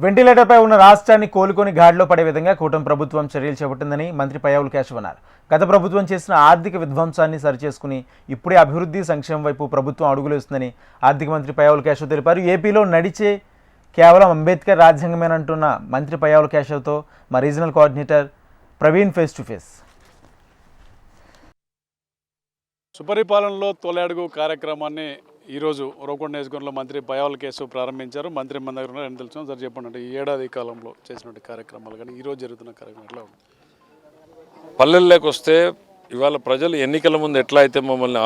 వెంటిలేటర్పై ఉన్న రాష్ట్రాన్ని కోలుకొని గాడిలో పడే విధంగా కూటమి ప్రభుత్వం చర్యలు చేపట్టిందని మంత్రి పయ్యావుల కేశవ్ అన్నారు. గత ప్రభుత్వం చేసిన ఆర్థిక విధ్వంసాన్ని సరిచేసుకుని ఇప్పుడే అభివృద్ధి సంక్షేమం వైపు ప్రభుత్వం అడుగులేస్తుందని ఆర్థిక మంత్రి పయ్యావుల కేశవ్ తెలిపారు. ఏపీలో నడిచే కేవలం అంబేద్కర్ రాజ్యాంగమేనంటున్న మంత్రి పయ్యావుల కేశవ్తో మా regional coordinator Praveen face to face. సుపరిపాలనలో తొలి అడుగు కార్యక్రమాన్ని ఈరోజు ఉరవకొండ నియోజకవర్గంలో మంత్రి పయ్యావుల కేశవ్ ప్రారంభించారు. మంత్రి మన దగ్గర ఏం తెలుసు సార్ చెప్పండి, అంటే ఈ ఏడాది కాలంలో చేసినటువంటి కార్యక్రమాలు కానీ ఈరోజు జరుగుతున్న కార్యక్రమం ఎట్లా ఉంది? పల్లెల్లోకి వస్తే ఇవాళ ప్రజలు ఎన్నికల ముందు ఎట్లా అయితే మమ్మల్ని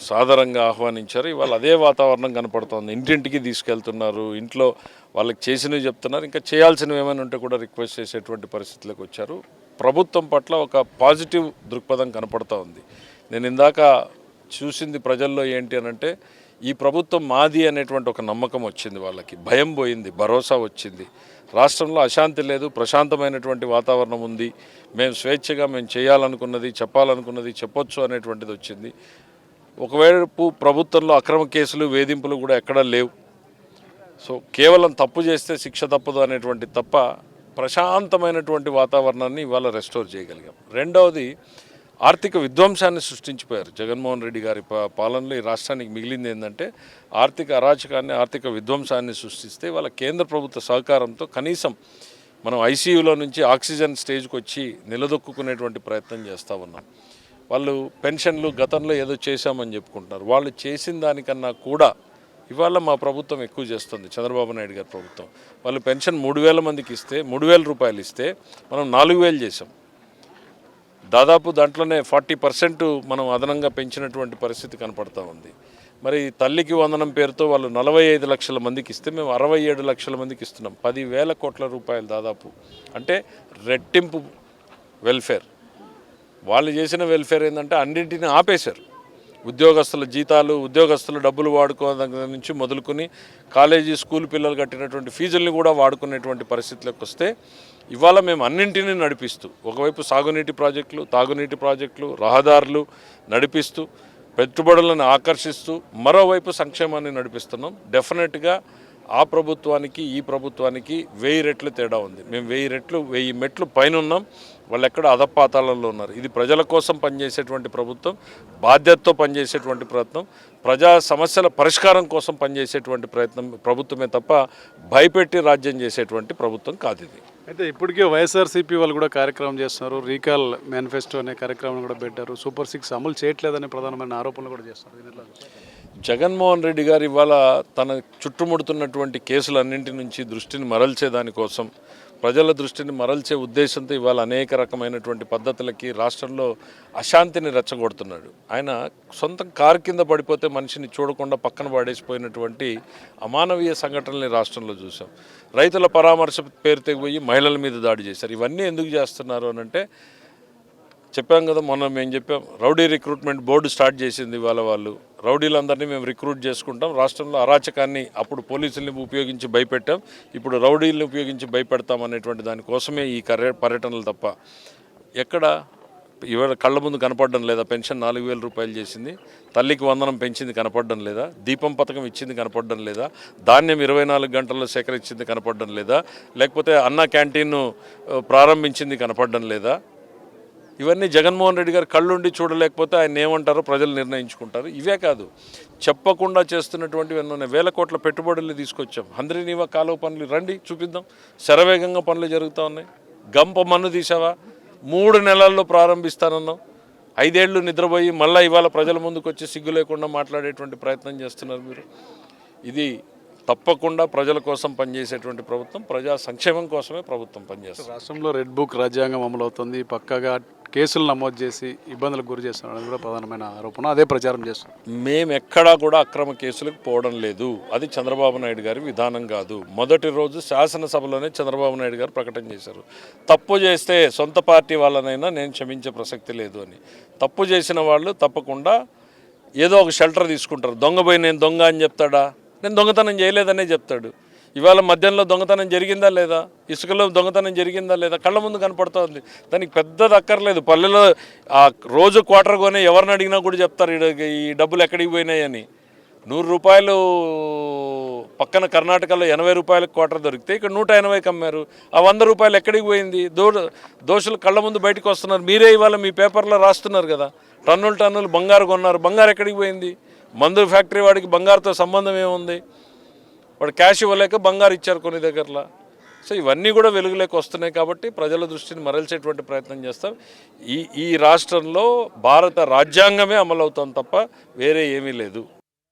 సాదరంగా ఆహ్వానించారు, ఇవాళ అదే వాతావరణం కనపడుతోంది. ఇంటింటికి తీసుకెళ్తున్నారు, ఇంట్లో వాళ్ళకి చేసినవి చెప్తున్నారు, ఇంకా చేయాల్సినవి ఏమైనా ఉంటే కూడా రిక్వెస్ట్ చేసేటువంటి పరిస్థితులకు వచ్చారు. ప్రభుత్వం పట్ల ఒక పాజిటివ్ దృక్పథం కనపడుతూ ఉంది. నేను ఇందాక చూసింది ప్రజల్లో ఏంటి అని అంటే, ఈ ప్రభుత్వం మాది అనేటువంటి ఒక నమ్మకం వచ్చింది, వాళ్ళకి భయం పోయింది, భరోసా వచ్చింది. రాష్ట్రంలో అశాంతి లేదు, ప్రశాంతమైనటువంటి వాతావరణం ఉంది, మేము స్వేచ్ఛగా మేము చేయాలనుకున్నది చెప్పాలనుకున్నది చెప్పొచ్చు అనేటువంటిది వచ్చింది. ఒకవైపు ప్రభుత్వంలో అక్రమ కేసులు వేధింపులు కూడా ఎక్కడా లేవు. సో కేవలం తప్పు చేస్తే శిక్ష తప్పదు అనేటువంటి తప్ప ప్రశాంతమైనటువంటి వాతావరణాన్ని ఇవాళ రెస్టోర్ చేయగలిగాం. రెండవది, ఆర్థిక విధ్వంసాన్ని సృష్టించిపోయారు జగన్మోహన్ రెడ్డి గారి పాలనలో. ఈ రాష్ట్రానికి మిగిలింది ఏంటంటే ఆర్థిక అరాచకాన్ని, ఆర్థిక విధ్వంసాన్ని సృష్టిస్తే వాళ్ళ కేంద్ర ప్రభుత్వ సహకారంతో కనీసం మనం ఐసీయూలో నుంచి ఆక్సిజన్ స్టేజ్కి వచ్చి నిలదొక్కునేటువంటి ప్రయత్నం చేస్తూ ఉన్నాం. వాళ్ళు పెన్షన్లు గతంలో ఏదో చేశామని చెప్పుకుంటున్నారు, వాళ్ళు చేసిన దానికన్నా కూడా ఇవాళ మా ప్రభుత్వం ఎక్కువ చేస్తుంది. చంద్రబాబు నాయుడు గారి ప్రభుత్వం వాళ్ళు పెన్షన్ 3,000 మందికి ఇస్తే 3,000 రూపాయలు ఇస్తే మనం 4,000 చేసాం. దాదాపు దాంట్లోనే 40% మనం అదనంగా పెంచినటువంటి పరిస్థితి కనపడతా ఉంది. మరి తల్లికి వందనం పేరుతో వాళ్ళు 45 లక్షల మందికి ఇస్తే మేము 67 లక్షల మందికి ఇస్తున్నాం. 10,000 కోట్ల రూపాయలు దాదాపు, అంటే రెట్టింపు వెల్ఫేర్. వాళ్ళు చేసిన వెల్ఫేర్ ఏంటంటే అన్నింటినీ ఆపేశారు. ఉద్యోగస్తుల జీతాలు, ఉద్యోగస్తుల డబ్బులు వాడుకోవడం నుంచి మొదలుకొని కాలేజీ స్కూల్ పిల్లలు కట్టినటువంటి ఫీజుల్ని కూడా వాడుకునేటువంటి పరిస్థితులకు వస్తే ఇవాళ మేము అన్నింటినీ నడిపిస్తూ, ఒకవైపు సాగునీటి ప్రాజెక్టులు, తాగునీటి ప్రాజెక్టులు, రహదారులు నడిపిస్తూ, పెట్టుబడులను ఆకర్షిస్తూ, మరోవైపు సంక్షేమాన్ని నడిపిస్తున్నాం. డెఫినెట్గా ఆ ప్రభుత్వానికి ఈ ప్రభుత్వానికి 1000 రెట్లు తేడా ఉంది. మేము 1000 మెట్లు పైన ఉన్నాం, వాళ్ళు ఎక్కడ అధపాతాళంలో ఉన్నారు. ఇది ప్రజల కోసం పనిచేసేటువంటి ప్రభుత్వం, బాధ్యతతో పనిచేసేటువంటి ప్రయత్నం, ప్రజా సమస్యల పరిష్కారం కోసం పనిచేసేటువంటి ప్రయత్నం ప్రభుత్వమే తప్ప భయపెట్టి రాజ్యం చేసేటువంటి ప్రభుత్వం కాదు ఇది. అయితే ఇప్పటికే వైఎస్ఆర్సీపీ వాళ్ళు కూడా కార్యక్రమం చేస్తున్నారు, రీకాల్ మేనిఫెస్టో అనే కార్యక్రమం కూడా పెట్టారు, సూపర్ 6 అమలు చేయట్లేదనే ప్రధానమైన ఆరోపణలు కూడా చేస్తున్నారు. జగన్మోహన్ రెడ్డి గారు ఇవాళ తన చుట్టుముడుతున్నటువంటి కేసులన్నింటి నుంచి దృష్టిని మరల్చే దానికోసం, ప్రజల దృష్టిని మరల్చే ఉద్దేశంతో ఇవాళ అనేక రకమైనటువంటి పద్ధతులకి రాష్ట్రంలో అశాంతిని రెచ్చగొడుతున్నాడు. ఆయన సొంత కారు కింద పడిపోతే మనిషిని చూడకుండా పక్కన పడేసిపోయినటువంటి అమానవీయ సంఘటనల్ని రాష్ట్రంలో చూసాం. రైతుల పరామర్శ పేరుతో పోయి మహిళల మీద దాడి చేశారు. ఇవన్నీ ఎందుకు చేస్తున్నారు అని అంటే, చెప్పాం కదా, మొన్న మేము చెప్పాం, రౌడీ రిక్రూట్మెంట్ బోర్డు స్టార్ట్ చేసింది. వాళ్ళు రౌడీలందరినీ మేము రిక్రూట్ చేసుకుంటాం, రాష్ట్రంలో అరాచకాన్ని అప్పుడు పోలీసుల్ని ఉపయోగించి భయపెట్టాం, ఇప్పుడు రౌడీలను ఉపయోగించి భయపెడతాం అనేటువంటి దానికోసమే ఈ పర్యటనలు తప్ప ఎక్కడ ఇవాళ కళ్ళ ముందు కనపడడం లేదా? పెన్షన్ 4,000 రూపాయలు చేసింది, తల్లికి వందనం పెంచింది కనపడడం లేదా? దీపం పథకం ఇచ్చింది కనపడడం లేదా? ధాన్యం 24 గంటల్లో సేకరించింది కనపడడం లేదా? లేకపోతే అన్న క్యాంటీన్ను ప్రారంభించింది కనపడడం లేదా? ఇవన్నీ జగన్మోహన్ రెడ్డి గారు కళ్ళుండి చూడలేకపోతే ఆయన ఏమంటారో ప్రజలు నిర్ణయించుకుంటారు. ఇవే కాదు, చెప్పకుండా చేస్తున్నటువంటివి ఎన్నో 1,000 కోట్ల పెట్టుబడులు తీసుకొచ్చాం. హంద్రీనీవా కాలువ పనులు రండి చూపిద్దాం, శరవేగంగా పనులు జరుగుతూ ఉన్నాయి. గంప మన్ను తీసావా, 3 నెలల్లో ప్రారంభిస్తానన్నాం. 5 ఏళ్ళు నిద్రపోయి మళ్ళీ ఇవాళ ప్రజల ముందుకు వచ్చి సిగ్గు లేకుండా మాట్లాడేటువంటి ప్రయత్నం చేస్తున్నారు మీరు. ఇది తప్పకుండా ప్రజల కోసం పనిచేసేటువంటి ప్రభుత్వం, ప్రజా సంక్షేమం కోసమే ప్రభుత్వం పనిచేస్తుంది. రాష్ట్రంలో రెడ్ బుక్ రాజ్యాంగం అమలు అవుతుంది, పక్కగా కేసులు నమోదు చేసి ఇబ్బందులకు గురి చేస్తున్నారు, అది కూడా ప్రధానమైన ఆరోపణ, అదే ప్రచారం చేస్తున్నారు. మేము ఎక్కడా కూడా అక్రమ కేసులకు పోవడం లేదు, అది చంద్రబాబు నాయుడు గారి విధానం కాదు. మొదటి రోజు శాసనసభలోనే చంద్రబాబు నాయుడు గారు ప్రకటన చేశారు, తప్పు చేస్తే సొంత పార్టీ వాళ్ళనైనా నేను క్షమించే ప్రసక్తి లేదు అని. తప్పు చేసిన వాళ్ళు తప్పకుండా ఏదో ఒక షెల్టర్ తీసుకుంటారు. దొంగ పోయి నేను దొంగ అని చెప్తాడా? నేను దొంగతనం చేయలేదనే చెప్తాడు. ఇవాళ మద్యంలో దొంగతనం జరిగిందా లేదా, ఇసుకలో దొంగతనం జరిగిందా లేదా, కళ్ళ ముందు కనపడుతుంది. దానికి పెద్దది అక్కర్లేదు. పల్లెలో ఆ రోజు క్వార్టర్ కొని ఎవరిని అడిగినా కూడా చెప్తారు ఈ డబ్బులు ఎక్కడికి పోయినాయని. 100 రూపాయలు పక్కన కర్ణాటకలో 80 రూపాయలకు క్వార్టర్ దొరికితే ఇక్కడ 180కి అమ్మారు. ఆ 100 రూపాయలు ఎక్కడికి పోయింది? దోషులు కళ్ళ ముందు బయటకు వస్తున్నారు. మీరే ఇవాళ మీ పేపర్లో రాస్తున్నారు కదా, టన్నులు బంగారు కొన్నారు. బంగారు ఎక్కడికి పోయింది? మందు ఫ్యాక్టరీ వాడికి బంగారుతో సంబంధం ఏముంది? వాడు క్యాష్ ఇవ్వలేక బంగారు ఇచ్చారు కొన్ని దగ్గరలో. సో ఇవన్నీ కూడా వెలుగులోకి వస్తున్నాయి కాబట్టి ప్రజల దృష్టిని మరల్చేటువంటి ప్రయత్నం చేస్తాం. ఈ రాష్ట్రంలో భారత రాజ్యాంగమే అమలవుతుంది తప్ప వేరే ఏమీ లేదు.